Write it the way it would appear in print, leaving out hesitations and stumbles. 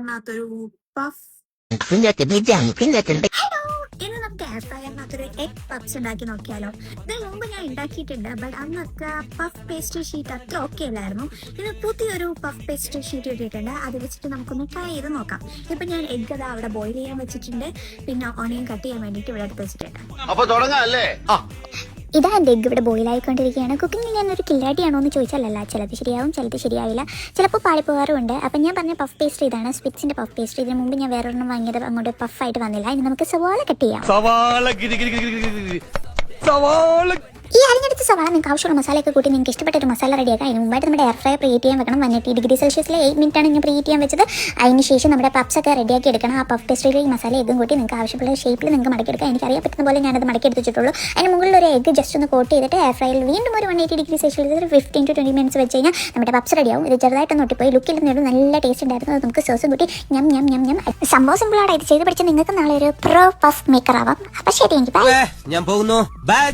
ഫ്രയറിനകത്തൊരു puff. Hello, ഇന്ന് നമുക്ക് air ഫ്രയറിനകത്തൊരു egg puffs ഉണ്ടാക്കി നോക്കിയാലോ? ഇതിന് മുമ്പ് ഞാൻ ഉണ്ടാക്കിയിട്ടുണ്ട്, ബട്ട് അന്നൊക്കെ പഫ് പേസ്ട്രി ഷീറ്റ് അത്ര ഓക്കെ അല്ലായിരുന്നു. ഇന്ന് പുതിയൊരു പഫ് പേസ്ട്രി ഷീറ്റ് ഇട്ടിട്ടുണ്ട്, അത് വെച്ചിട്ട് നമുക്കൊന്ന് ട്രൈ ചെയ്ത് നോക്കാം. ഇപ്പൊ ഞാൻ എഗ് അത് അവിടെ ബോയിൽ ചെയ്യാൻ വെച്ചിട്ടുണ്ട്, പിന്നെ ഓണിയൻ കട്ട് ചെയ്യാൻ വേണ്ടിയിട്ട് ഇവിടെ എടുത്ത് വെച്ചിട്ടുണ്ട്. ഇതാ എൻ്റെ എഗ് ഇവിടെ ബോയിലായിക്കൊണ്ടിരിക്കുകയാണ്. കുക്കിങ്ങിൽ ഞാനൊരു കില്ലാടിയാണോ എന്ന് ചോദിച്ചാലല്ല, ചിലത് ശരിയാവും, ചിലത് ശരിയാവില്ല, ചിലപ്പോൾ പാളിപ്പോകാറുമുണ്ട്. അപ്പം ഞാൻ പറഞ്ഞ പഫ് പേസ്ട്രി ഇതാണ്, സ്പിറ്റ്സിൻ്റെ പഫ് പേസ്ട്രി. ഇതിന് മുമ്പ് ഞാൻ വേറൊരെണ്ണം വാങ്ങിയത് അങ്ങോട്ട് പഫായിട്ട് വന്നില്ല. ഇനി നമുക്ക് സവാള കട്ട് ചെയ്യാം. ഈ അരിഞ്ഞെടുത്ത സവാള നിങ്ങൾക്ക് ആവശ്യമുള്ള മസാലയൊക്കെ കൂട്ടി നിങ്ങൾക്ക് ഇഷ്ടപ്പെട്ട ഒരു മസാല റെഡിയാക്കാം. അതിന് മുമ്പായിട്ട് നമ്മുടെ എയർ ഫ്രയർ പ്രീ ഹീറ്റ് ചെയ്യാൻ വെക്കണം. 180 ഡിഗ്രി സെൽഷ്യസിൽ 8 മിനിറ്റാണ് ഞാൻ പ്രീ ഹീറ്റ് ചെയ്യാൻ വെച്ചത്. അതിന് ശേഷം നമ്മുടെ പഫ്സ് ഒക്കെ റെഡിയാക്കി എടുക്കണം. ആ പഫ് പേസ്ട്രിയിൽ ഈ മസാല എഗ്ഗും കൂട്ടി നിങ്ങൾക്ക് ആവശ്യമുള്ള ഷേപ്പിൽ നിങ്ങൾക്ക് മടക്കിയെടുക്കാം. എനിക്ക് അറിയാൻ പറ്റുന്ന പോലെ ഞാനത് മടക്കി എടുത്തിട്ടുള്ളൂ. അതിന് മുകളിൽ ഒരു എഗ്ഗ് ജസ്റ്റ് ഒന്ന് കോട്ട് ചെയ്തിട്ട് എയർ ഫ്രയറിൽ വീണ്ടും ഒരു 180 ഡിഗ്രി സെൽഷ്യസിൽ ഒരു 15 to 20 മിനിറ്റ്സ് വെച്ച് കഴിഞ്ഞാൽ നമ്മുടെ പഫ്സ് റെഡിയാവും. ഇത് ചെറുതായിട്ടൊന്ന് ഒട്ടിപ്പോയി ലുക്കിൽ നിന്നും നല്ല ടേസ്റ്റ് ഉണ്ടായിരുന്നു. അത് നമുക്ക് സോസും കൂട്ടി ഞം ഞം ഞം ഞം. സംഭവം സിമ്പിളാണ്. ഇത് ചെയ്ത് പഠിച്ചാൽ നിങ്ങൾക്ക് നാളെ ഒരു പ്രോ പഫ് മേക്കർ ആവാം. അപ്പം ശരി, എനിക്ക് ബൈ. ഞാൻ പോകുന്നു. ബൈ.